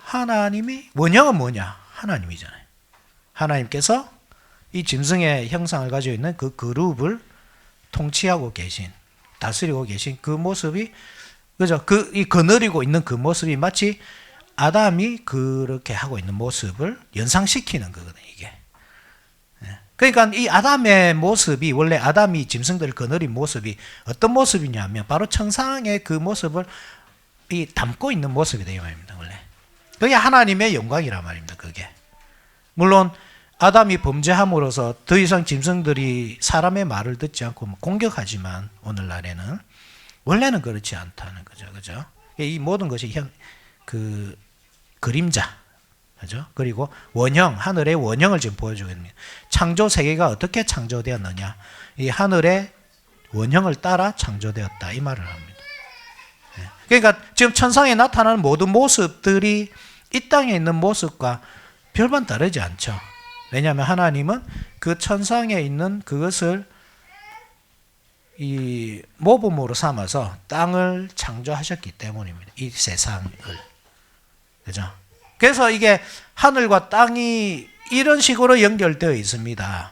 하나님이 원형은 뭐냐? 하나님이잖아요. 하나님께서 이 짐승의 형상을 가지고 있는 그 그룹을 통치하고 계신, 다스리고 계신 그 모습이, 그죠? 이 거느리고 있는 그 모습이 마치 아담이 그렇게 하고 있는 모습을 연상시키는 거거든요, 이게. 그러니까 이 아담의 모습이, 원래 아담이 짐승들을 거느린 모습이 어떤 모습이냐면 바로 천상의 그 모습을 담고 있는 모습이다, 이 말입니다, 원래. 그게 하나님의 영광이란 말입니다, 그게. 물론, 아담이 범죄함으로써 더 이상 짐승들이 사람의 말을 듣지 않고 공격하지만, 오늘날에는, 원래는 그렇지 않다는 거죠, 그죠? 이 모든 것이 그림자, 그죠? 그리고 원형, 하늘의 원형을 지금 보여주고 있습니다. 창조 세계가 어떻게 창조되었느냐? 이 하늘의 원형을 따라 창조되었다, 이 말을 합니다. 그러니까 지금 천상에 나타나는 모든 모습들이 이 땅에 있는 모습과 별반 다르지 않죠. 왜냐하면 하나님은 그 천상에 있는 그것을 이 모범으로 삼아서 땅을 창조하셨기 때문입니다. 이 세상을. 그죠? 그래서 이게 하늘과 땅이 이런 식으로 연결되어 있습니다.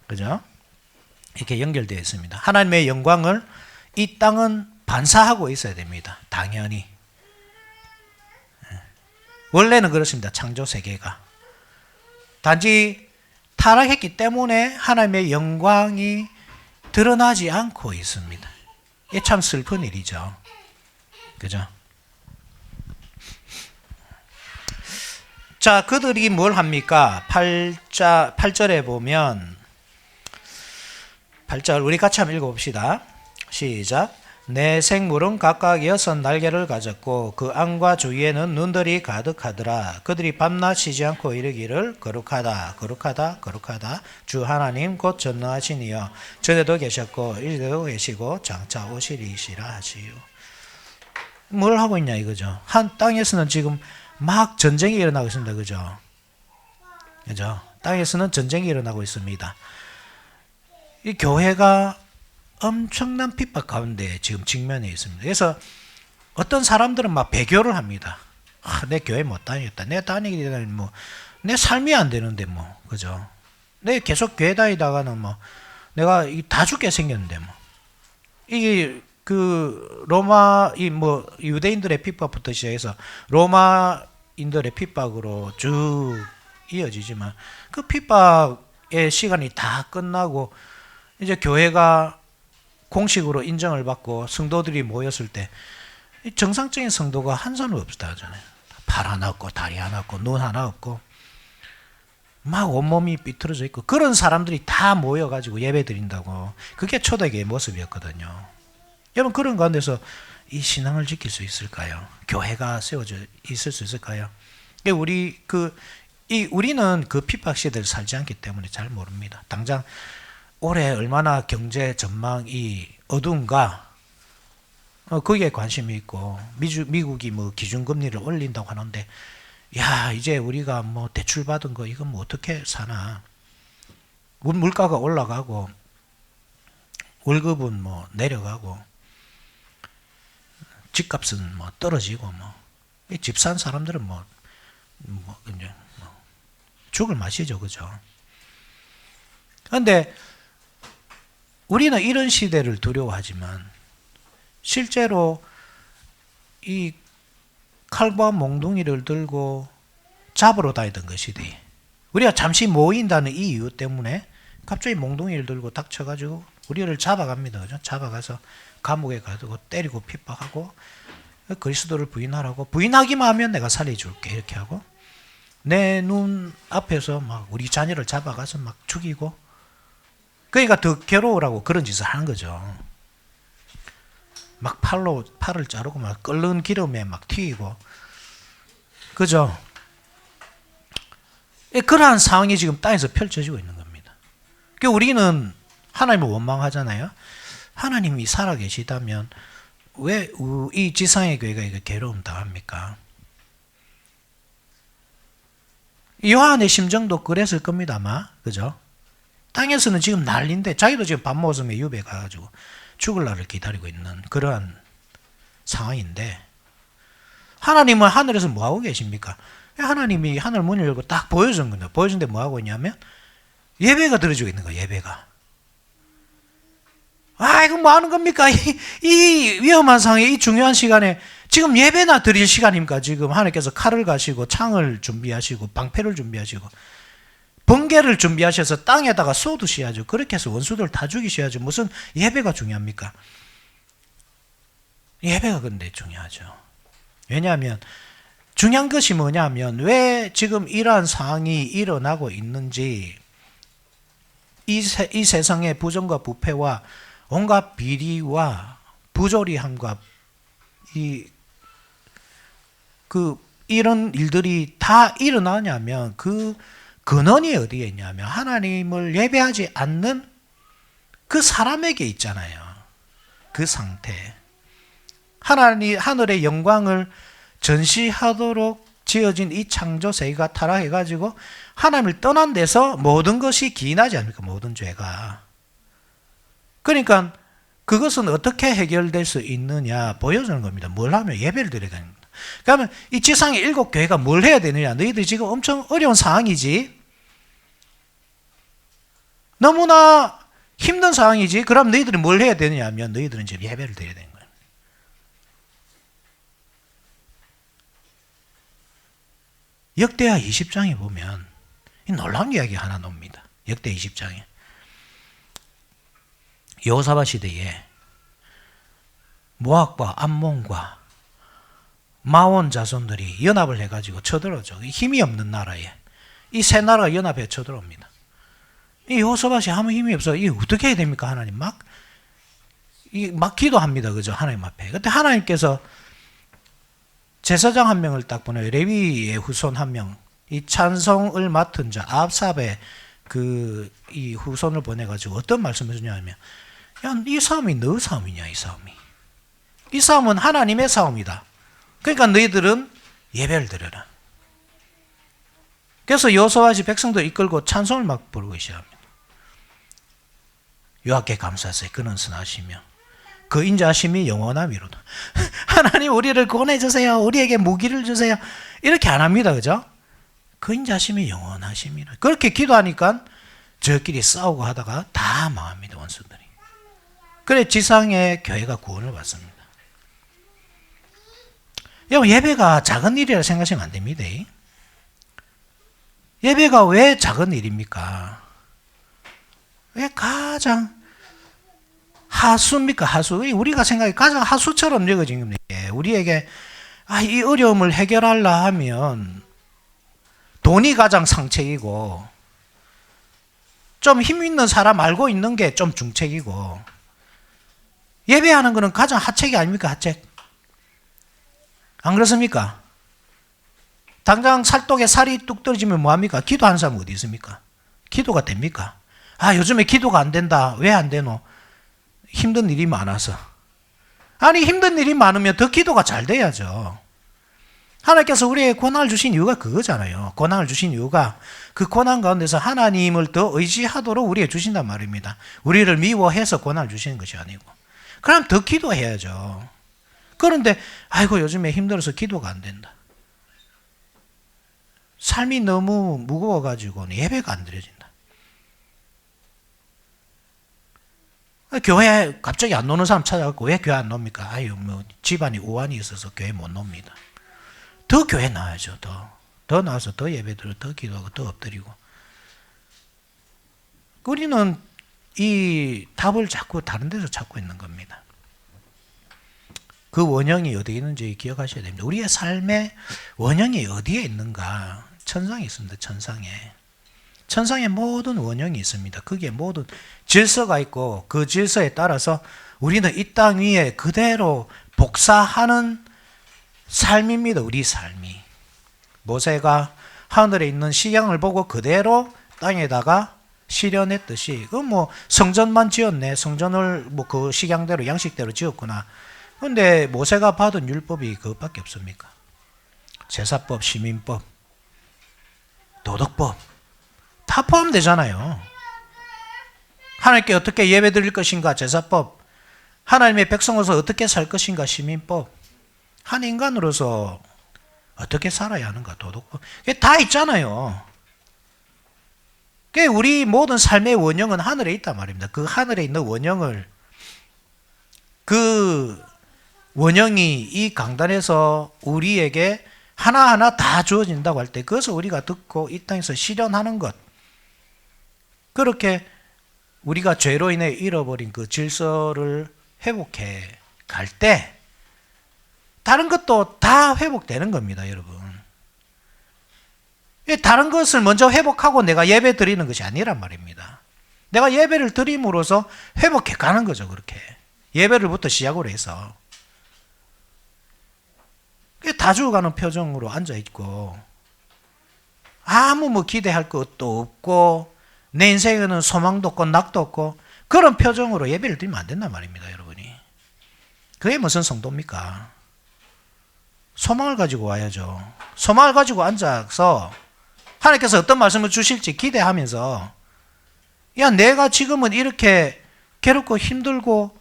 그죠? 이렇게 연결되어 있습니다. 하나님의 영광을 이 땅은 반사하고 있어야 됩니다. 당연히. 원래는 그렇습니다. 창조 세계가. 단지 타락했기 때문에 하나님의 영광이 드러나지 않고 있습니다. 이게 참 슬픈 일이죠. 그죠? 자, 그들이 뭘 합니까? 8절에 보면 8절 우리 같이 한번 읽어봅시다. 시작. 내 생물은 각각 6 날개를 가졌고 그 안과 주위에는 눈들이 가득하더라. 그들이 밤낮 쉬지 않고 이르기를 거룩하다 거룩하다 거룩하다 주 하나님 곧 전능하신 이여 전에도 계셨고 이제도 계시고 장차 오시리시라 하시오. 뭘 하고 있냐 이거죠. 한 땅에서는 지금 막 전쟁이 일어나고 있습니다. 그죠? 그죠? 땅에서는 전쟁이 일어나고 있습니다. 이 교회가 엄청난 핍박 가운데 지금 직면해 있습니다. 그래서 어떤 사람들은 막 배교를 합니다. 내 교회 못 다니겠다. 내 다니게 되면 내 삶이 안 되는데 그죠? 내 계속 교회 다니다가는 내가 다 죽게 생겼는데 이게 그 로마 이 뭐 유대인들의 핍박부터 시작해서 로마인들의 핍박으로 쭉 이어지지만 그 핍박의 시간이 다 끝나고 이제 교회가 공식으로 인정을 받고 성도들이 모였을 때 정상적인 성도가 한 사람 없다 하잖아요. 팔 하나 없고 다리 하나 없고 눈 하나 없고 막 온몸이 삐뚤어져 있고 그런 사람들이 다 모여가지고 예배 드린다고. 그게 초대교회의 모습이었거든요. 여러분 그런 가운데서 이 신앙을 지킬 수 있을까요? 교회가 세워져 있을 수 있을까요? 우리는 그 핍박 시대를 살지 않기 때문에 잘 모릅니다. 당장 올해 얼마나 경제 전망이 어두운가 거기에 관심이 있고 미국이 뭐 기준금리를 올린다고 하는데 야 이제 우리가 뭐 대출 받은 거 이건 뭐 어떻게 사나. 물가가 올라가고 월급은 뭐 내려가고 집값은 뭐 떨어지고 뭐 집 산 사람들은 뭐 이제 죽을 맛이죠, 그죠? 그런데 우리는 이런 시대를 두려워하지만 실제로 이 칼과 몽둥이를 들고 잡으러 다니던 그 시대에 우리가 잠시 모인다는 이 이유 때문에 갑자기 몽둥이를 들고 닥쳐가지고 우리를 잡아갑니다. 그죠? 잡아가서 감옥에 가두고 때리고 핍박하고 그리스도를 부인하라고 부인하기만 하면 내가 살려줄게 이렇게 하고 내 눈 앞에서 막 우리 자녀를 잡아가서 막 죽이고 그러니까 더 괴로우라고 그런 짓을 하는 거죠. 막 팔을 자르고 막 끓는 기름에 막 튀기고 그죠? 그러한 상황이 지금 땅에서 펼쳐지고 있는 겁니다. 그러니까 우리는 하나님을 원망하잖아요. 하나님이 살아계시다면 왜 이 지상의 교회가 이거 괴로움 당합니까? 요한의 심정도 그랬을 겁니다 아마. 그죠? 땅에서는 지금 난리인데 자기도 지금 밥 먹었으면 유배 가가지고 죽을 날을 기다리고 있는 그러한 상황인데 하나님은 하늘에서 뭐하고 계십니까? 하나님이 하늘 문을 열고 딱 보여준 겁니다. 보여준 데 뭐하고 있냐면 예배가 드려지고 있는 거예요. 예배가. 아 이거 뭐 하는 겁니까? 이 위험한 상황에 이 중요한 시간에 지금 예배나 드릴 시간입니까? 지금 하나님께서 칼을 가시고 창을 준비하시고 방패를 준비하시고 번개를 준비하셔서 땅에다가 쏟으셔야죠. 그렇게 해서 원수들 다 죽이셔야죠. 무슨 예배가 중요합니까? 예배가 근데 중요하죠. 왜냐하면 중요한 것이 뭐냐면 왜 지금 이러한 상황이 일어나고 있는지 이 세상의 부정과 부패와 온갖 비리와 부조리함과 이런 일들이 다 일어나냐면 그 근원이 어디에 있냐면 하나님을 예배하지 않는 그 사람에게 있잖아요. 그 상태. 하늘의 영광을 전시하도록 지어진 이 창조 세계가 타락해가지고 하나님을 떠난 데서 모든 것이 기인하지 않습니까? 모든 죄가. 그러니까 그것은 어떻게 해결될 수 있느냐 보여주는 겁니다. 뭘 하면 예배를 드려야 됩니다. 그러면 이 지상의 7교회가 뭘 해야 되느냐. 너희들이 지금 엄청 어려운 상황이지. 너무나 힘든 상황이지. 그럼 너희들이 뭘 해야 되느냐 하면 너희들은 지금 예배를 드려야 되는 거예요. 역대하 20장에 보면 놀라운 이야기 하나 나옵니다. 역대 20장에 여호사밧 시대에 모압과 암몬과 마온 자손들이 연합을 해가지고 쳐들어오죠. 힘이 없는 나라에 이 세 나라가 연합해 쳐들어옵니다. 이 여호사밧이 아무 힘이 없어. 이 어떻게 해야 됩니까? 하나님 막 기도합니다. 그죠? 하나님 앞에. 그때 하나님께서 제사장 한 명을 딱 보내요. 레위의 후손 한 명. 이 찬송을 맡은 자 아삽의 이 후손을 보내가지고 어떤 말씀을 주냐면, 야, 이 싸움이 너 싸움이냐, 이 싸움이. 이 싸움은 하나님의 싸움이다. 그러니까 너희들은 예배를 드려라. 그래서 여호수아가 백성들 이끌고 찬송을 막 부르기 시작합니다. 여호와께 감사하세요. 그는 선하시며 그 인자하심이 영원함이로다. 하나님 우리를 구원해주세요. 우리에게 무기를 주세요. 이렇게 안 합니다. 그죠? 그 인자하심이 영원하심이라. 그렇게 기도하니까 저끼리 싸우고 하다가 다 망합니다. 원수들이. 그래 지상의 교회가 구원을 받습니다. 여러분 예배가 작은 일이라 생각하시면 안 됩니다. 예배가 왜 작은 일입니까? 왜 가장 하수입니까? 하수. 우리가 생각해 가장 하수처럼 여겨진 겁니다. 우리에게 이 어려움을 해결하려 하면 돈이 가장 상책이고 좀 힘 있는 사람 알고 있는 게 좀 중책이고 예배하는 거는 가장 하책이 아닙니까? 하책. 안 그렇습니까? 당장 살독에 살이 뚝 떨어지면 뭐합니까? 기도하는 사람 어디 있습니까? 기도가 됩니까? 요즘에 기도가 안 된다. 왜 안 되노? 힘든 일이 많아서. 아니 힘든 일이 많으면 더 기도가 잘 돼야죠. 하나님께서 우리에게 고난을 주신 이유가 그거잖아요. 고난을 주신 이유가 그 고난 가운데서 하나님을 더 의지하도록 우리에게 주신단 말입니다. 우리를 미워해서 고난을 주시는 것이 아니고. 그럼 더 기도해야죠. 그런데 아이고 요즘에 힘들어서 기도가 안 된다. 삶이 너무 무거워가지고 예배가 안 드려진다. 교회 갑자기 안 노는 사람 찾아갖고 왜 교회 안 놉니까? 집안이 우환이 있어서 교회 못 놉니다. 더 교회 나와야죠. 더 나와서 더 예배드리고 더 기도하고 더 엎드리고. 우리는 이 답을 자꾸 다른 데서 찾고 있는 겁니다. 그 원형이 어디에 있는지 기억하셔야 됩니다. 우리의 삶의 원형이 어디에 있는가? 천상에 있습니다. 천상에 모든 원형이 있습니다. 거기에 모든 질서가 있고 그 질서에 따라서 우리는 이 땅 위에 그대로 복사하는 삶입니다. 우리 삶이. 모세가 하늘에 있는 식양을 보고 그대로 땅에다가 실현했듯이 성전만 지었네. 성전을 그 식양대로 양식대로 지었구나. 그런데 모세가 받은 율법이 그것밖에 없습니까? 제사법, 시민법, 도덕법 다 포함되잖아요. 하나님께 어떻게 예배 드릴 것인가? 제사법. 하나님의 백성으로서 어떻게 살 것인가? 시민법. 한 인간으로서 어떻게 살아야 하는가? 도덕법. 그게 다 있잖아요. 우리 모든 삶의 원형은 하늘에 있단 말입니다. 그 하늘에 있는 원형을 그 원형이 이 강단에서 우리에게 하나하나 다 주어진다고 할 때 그것을 우리가 듣고 이 땅에서 실현하는 것. 그렇게 우리가 죄로 인해 잃어버린 그 질서를 회복해 갈 때 다른 것도 다 회복되는 겁니다, 여러분. 다른 것을 먼저 회복하고 내가 예배 드리는 것이 아니란 말입니다. 내가 예배를 드림으로써 회복해 가는 거죠, 그렇게. 예배를부터 시작으로 해서. 다 죽어가는 표정으로 앉아있고, 아무 기대할 것도 없고, 내 인생에는 소망도 없고, 낙도 없고, 그런 표정으로 예배를 드리면 안 된단 말입니다, 여러분이. 그게 무슨 성도입니까? 소망을 가지고 와야죠. 소망을 가지고 앉아서, 하나님께서 어떤 말씀을 주실지 기대하면서, 내가 지금은 이렇게 괴롭고 힘들고,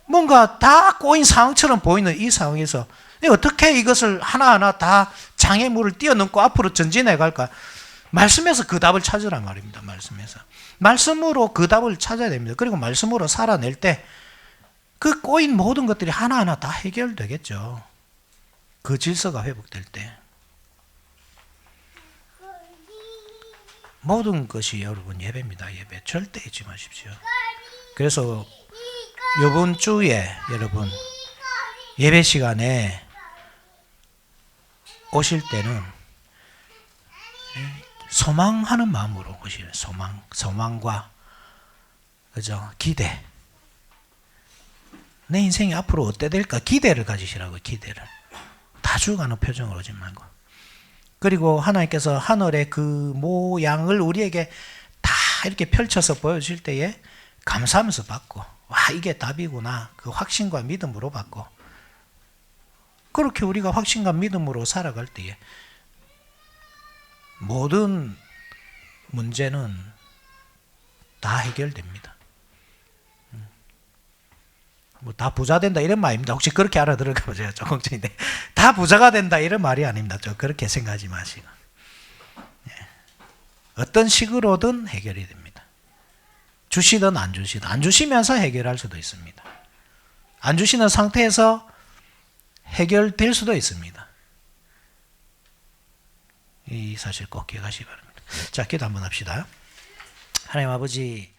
뭔가 다 꼬인 상황처럼 보이는 이 상황에서 어떻게 이것을 하나하나 다 장애물을 뛰어넘고 앞으로 전진해 갈까? 말씀에서 그 답을 찾으란 말입니다. 말씀으로 그 답을 찾아야 됩니다. 그리고 말씀으로 살아낼 때 그 꼬인 모든 것들이 하나하나 다 해결되겠죠. 그 질서가 회복될 때. 모든 것이 여러분 예배입니다. 예배. 절대 잊지 마십시오. 그래서 이번 주에 여러분 예배 시간에 오실 때는 소망하는 마음으로 오시는 소망과 그죠? 기대. 내 인생이 앞으로 어때 될까? 기대를 가지시라고. 기대를. 다 죽어가는 표정으로 오지 말고. 그리고 하나님께서 하늘의 그 모양을 우리에게 다 이렇게 펼쳐서 보여주실 때에 감사하면서 받고, 와, 이게 답이구나. 그 확신과 믿음으로 받고. 그렇게 우리가 확신과 믿음으로 살아갈 때에 모든 문제는 다 해결됩니다. 다 부자 된다 이런 말입니다. 혹시 그렇게 알아들을까 봐 제가 좀 걱정인데, 다 부자가 된다 이런 말이 아닙니다. 좀 그렇게 생각하지 마시고. 어떤 식으로든 해결이 됩니다. 주시든 안 주시든. 안 주시면서 해결할 수도 있습니다. 안 주시는 상태에서 해결될 수도 있습니다. 이 사실 꼭 기억하시기 바랍니다. 자, 기도 한번 합시다. 하나님 아버지,